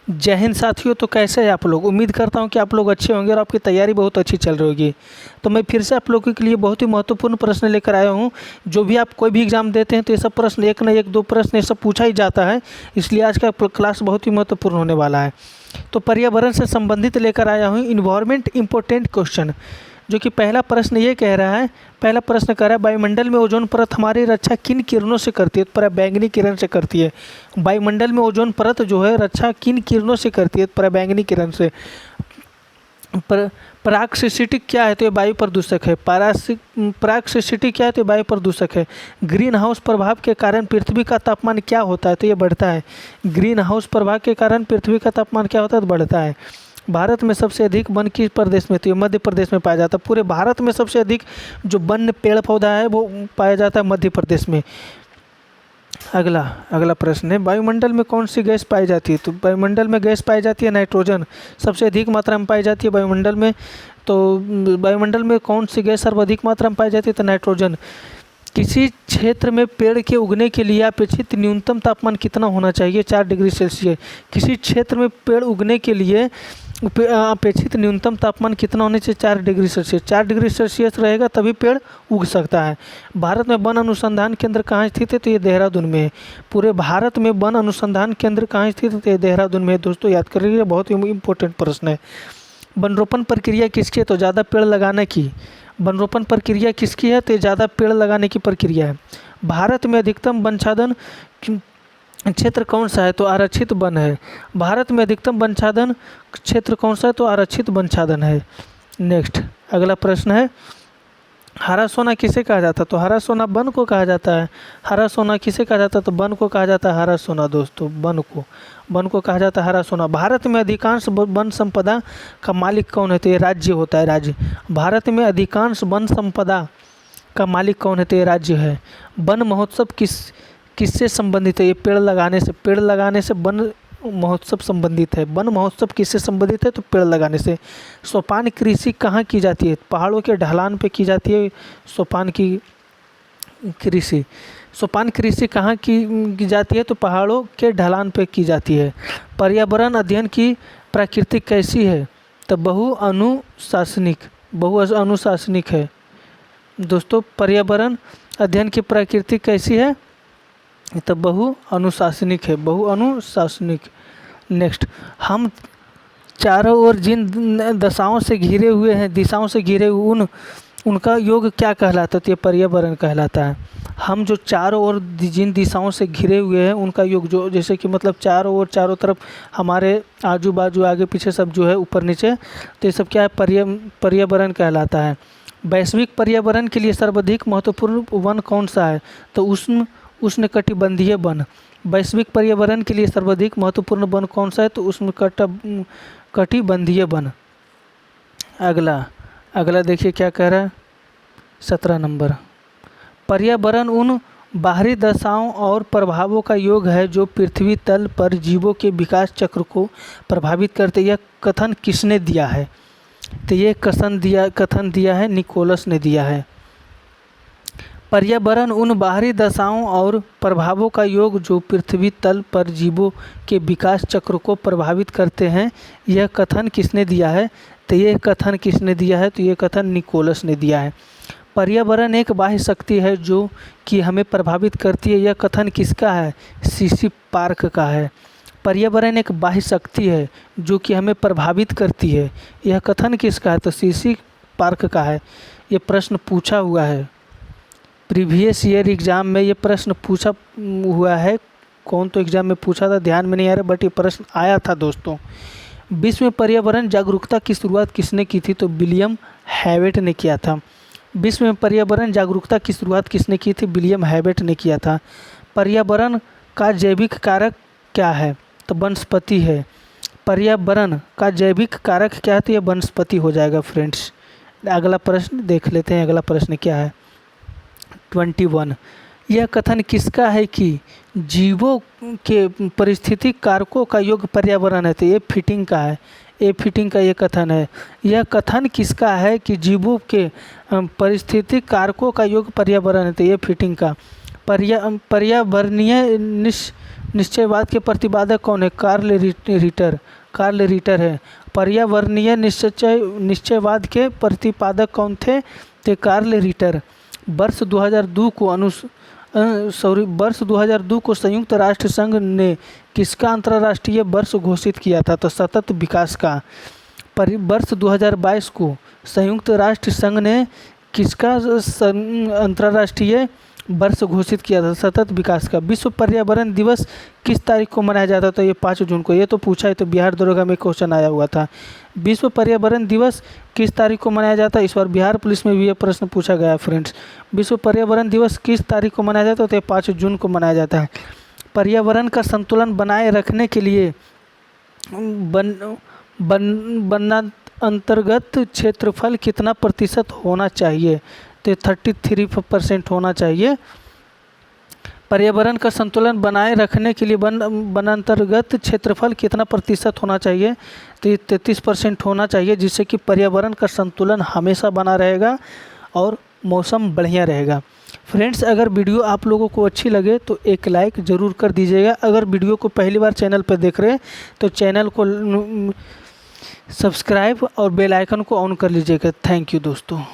जय हिंद साथियों। तो कैसे हैं आप लोग? उम्मीद करता हूं कि आप लोग अच्छे होंगे और आपकी तैयारी बहुत अच्छी चल रही होगी। तो मैं फिर से आप लोगों के लिए बहुत ही महत्वपूर्ण प्रश्न लेकर आया हूं। जो भी आप कोई भी एग्ज़ाम देते हैं तो ये सब प्रश्न एक न एक दो प्रश्न ये सब पूछा ही जाता है, इसलिए आज का क्लास बहुत ही महत्वपूर्ण होने वाला है। तो पर्यावरण से संबंधित लेकर आया हूँ इन्वायरमेंट इम्पोर्टेंट क्वेश्चन, जो कि पहला प्रश्न ये कह रहा है। पहला प्रश्न कह रहा है, वायुमंडल में ओजोन परत हमारी रक्षा किन किरणों से करती है? पराबैंगनी किरण से करती है। वायुमंडल में ओजोन परत जो है रक्षा किन किरणों से करती है? पराबैंगनी किरण से। पराक्सीसिटी क्या है? तो ये वायु प्रदूषक है। पराक्सीसिटी क्या है? तो वायु प्रदूषक है। ग्रीन हाउस प्रभाव के कारण पृथ्वी का तापमान क्या होता है? तो ये बढ़ता है। ग्रीन हाउस प्रभाव के कारण पृथ्वी का तापमान क्या होता है? तो बढ़ता है। भारत में सबसे अधिक वन किस प्रदेश में? तो ये मध्य प्रदेश में पाया जाता है। पूरे भारत में सबसे अधिक जो वन पेड़ पौधा है वो पाया जाता है मध्य प्रदेश में। अगला प्रश्न है, वायुमंडल में कौन सी गैस पाई जाती है? तो वायुमंडल में गैस पाई जाती है नाइट्रोजन, सबसे अधिक मात्रा में पाई जाती है वायुमंडल में। तो वायुमंडल में कौन सी गैस सर्वाधिक मात्रा में पाई जाती है? तो नाइट्रोजन। किसी क्षेत्र में पेड़ के उगने के लिए अपेक्षित न्यूनतम तापमान कितना होना चाहिए? 4 डिग्री सेल्सियस। किसी क्षेत्र में पेड़ उगने के लिए अपेक्षित न्यूनतम तापमान कितना होने चाहिए? 4 डिग्री सेल्सियस। 4 डिग्री सेल्सियस रहेगा तभी पेड़ उग सकता है। भारत में वन अनुसंधान केंद्र कहाँ स्थित है? तो ये देहरादून में है। पूरे भारत में वन अनुसंधान केंद्र कहाँ स्थित है? तो ये देहरादून में है। दोस्तों याद कर लीजिए, बहुत ही इंपॉर्टेंट प्रश्न है। वनरोपण प्रक्रिया किसकी है? तो ज़्यादा पेड़ लगाने की। वनरोपण प्रक्रिया किसकी है? तो ज़्यादा पेड़ लगाने की प्रक्रिया है। भारत में अधिकतम वनच्छादन क्षेत्र कौन सा है? तो आरक्षित वन है। भारत में अधिकतम वनच्छादन क्षेत्र कौन सा है? तो आरक्षित वनच्छादन है। नेक्स्ट अगला प्रश्न है, हरा सोना किसे कहा जाता है? तो हरा सोना वन को कहा जाता है। हरा सोना किसे कहा जाता है? तो वन को कहा जाता है हरा सोना। दोस्तों वन को कहा जाता है हरा सोना। भारत में अधिकांश वन संपदा का मालिक कौन है? तो ये राज्य होता है, राज्य। भारत में अधिकांश वन संपदा का मालिक कौन है? तो ये राज्य है। वन महोत्सव किससे संबंधित है? ये पेड़ लगाने से वन महोत्सव संबंधित है। वन महोत्सव किससे संबंधित है? तो पेड़ लगाने से। सोपान कृषि कहाँ की जाती है? पहाड़ों के ढलान पे की जाती है सोपान कृषि कहाँ की जाती है? तो पहाड़ों के ढलान पे की जाती है। पर्यावरण अध्ययन की प्रकृति कैसी है? तो बहु अनुशासनिक है। दोस्तों पर्यावरण अध्ययन की प्रकृति कैसी है? तो बहु अनुशासनिक है, नेक्स्ट, हम चारों ओर जिन दिशाओं से घिरे हुए उनका योग क्या कहलाता है? तो ये पर्यावरण कहलाता है। हम जो चारों ओर जिन दिशाओं से घिरे हुए हैं उनका योग, जो जैसे कि मतलब चारों तरफ हमारे आजू बाजू आगे पीछे सब जो है ऊपर नीचे, तो ये सब क्या है? पर्यावरण कहलाता है। वैश्विक पर्यावरण के लिए सर्वाधिक महत्वपूर्ण वन कौन सा है? तो उष्णकटिबंधीय वन। वैश्विक पर्यावरण के लिए सर्वाधिक महत्वपूर्ण वन कौन सा है? तो उष्णकटिबंधीय वन। अगला देखिए क्या कह रहा है, 17 नंबर। पर्यावरण उन बाहरी दशाओं और प्रभावों का योग है जो पृथ्वी तल पर जीवों के विकास चक्र को प्रभावित करते। यह कथन किसने दिया है? तो ये कथन दिया है निकोलस ने दिया है। पर्यावरण उन बाहरी दशाओं और प्रभावों का योग जो पृथ्वी तल पर जीवों के विकास चक्र को प्रभावित करते हैं, यह कथन किसने दिया है? तो ये कथन किसने दिया है? तो ये कथन निकोलस ने दिया है। पर्यावरण एक बाह्य शक्ति है जो कि हमें प्रभावित करती है। यह कथन किसका है? सीसी पार्क का है। पर्यावरण एक बाह्य शक्ति है जो कि हमें प्रभावित करती है, यह कथन किसका है? तो सीसी पार्क का है। ये प्रश्न पूछा हुआ है प्रीवियस ईयर एग्ज़ाम में, ये प्रश्न पूछा हुआ है। कौन तो एग्ज़ाम में पूछा था ध्यान में नहीं आ रहा, बट ये प्रश्न आया था दोस्तों। विश्व में पर्यावरण जागरूकता की शुरुआत किसने की थी? तो विलियम हैवेट ने किया था। विश्व में पर्यावरण जागरूकता की शुरुआत किसने की थी? विलियम हैवेट ने किया था। पर्यावरण का जैविक कारक क्या है? तो वनस्पति है। पर्यावरण का जैविक कारक क्या है? तो यह वनस्पति हो जाएगा फ्रेंड्स। अगला प्रश्न देख लेते हैं। अगला प्रश्न क्या है, 21। यह कथन किसका है कि जीवों के परिस्थितिक कारकों का योग पर्यावरण है? तो ये फिटिंग का है। फिटिंग का ये कथन है। यह कथन किसका है कि जीवों के परिस्थितिक कारकों का योग पर्यावरण है? तो ये फिटिंग का। पर्यावरणीय निश्चयवाद के प्रतिपादक कौन है? कार्ल रिटर है। पर्यावरणीय निश्चयवाद के प्रतिपादक कौन थे? तो कार्ल रिटर। वर्ष 2002 को संयुक्त राष्ट्र संघ ने किसका अंतर्राष्ट्रीय वर्ष घोषित किया था? तो सतत विकास का। वर्ष 2022 को संयुक्त राष्ट्र संघ ने किसका अंतर्राष्ट्रीय वर्ष घोषित किया था? सतत विकास का। विश्व पर्यावरण दिवस किस तारीख को मनाया जाता था? ये 5 जून को। ये तो पूछा है, तो बिहार दरोगा में क्वेश्चन आया हुआ था। विश्व पर्यावरण दिवस किस तारीख को मनाया जाता है? इस बार बिहार पुलिस में भी ये प्रश्न पूछा गया फ्रेंड्स। विश्व पर्यावरण दिवस किस तारीख को मनाया जाता है? तो 5 जून को मनाया जाता है। पर्यावरण का संतुलन बनाए रखने के लिए अंतर्गत क्षेत्रफल कितना प्रतिशत होना चाहिए? तो 33% होना चाहिए। पर्यावरण का संतुलन बनाए रखने के लिए वनांतर्गत क्षेत्रफल कितना प्रतिशत होना चाहिए? तो 33% होना चाहिए, जिससे कि पर्यावरण का संतुलन हमेशा बना रहेगा और मौसम बढ़िया रहेगा। फ्रेंड्स, अगर वीडियो आप लोगों को अच्छी लगे तो एक लाइक ज़रूर कर दीजिएगा। अगर वीडियो को पहली बार चैनल पर देख रहे हैं तो चैनल को सब्सक्राइब और बेल आइकन को ऑन कर लीजिएगा। थैंक यू दोस्तों।